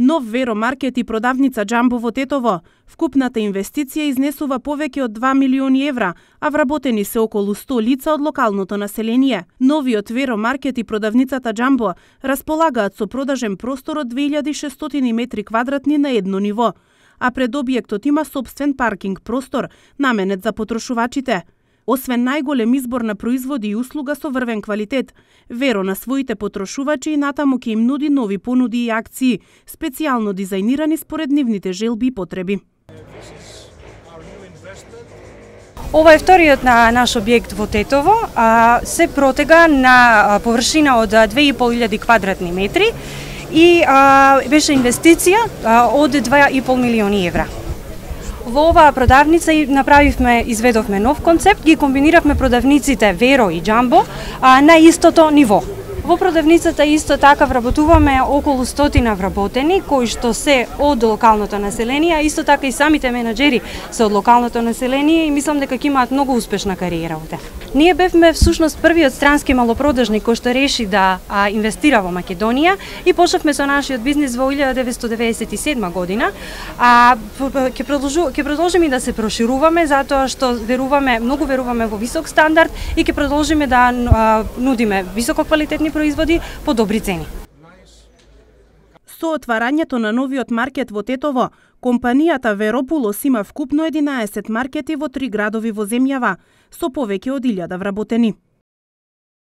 Нов веромаркет и продавница Џамбо во Тетово. Вкупната инвестиција изнесува повеќе од 2 милиони евра, а вработени се околу 100 лица од локалното население. Новиот веромаркет и продавницата Џамбо располагаат со продажен простор од 2600 метри квадратни на едно ниво, а пред објектот има сопствен паркинг простор, наменет за потрошувачите. Освен најголем избор на производи и услуга со врвен квалитет, Веро на своите потрошувачи и натаму ќе им нуди нови понуди и акции, специјално дизајнирани според нивните желби и потреби. Ова е вториот на наш објект во Тетово, се протега на површина од 2500 квадратни метри и беше инвестиција од 2,5 милиони евра. Во оваа продавница изведовме нов концепт, ги комбиниравме продавниците Веро и Џамбо на истото ниво. Во продавницата исто така вработуваме околу 100 вработени, кои што се од локалното население, а исто така и самите менаџери се од локалното население и мислам дека ќе имаат многу успешна кариера овде. Ние бевме всушност првиот странски малопродажник кој што реши да инвестира во Македонија и почнавме со нашиот бизнис во 1997 година. Ќе продолжиме да се прошируваме затоа што многу веруваме во висок стандард и ќе продолжиме да нудиме високо квалитетни производи по добри цени. Со отварањето на новиот маркет во Тетово, компанијата Веропулос има вкупно 11 маркети во 3 градови во земјава, со повеќе од 1000 вработени.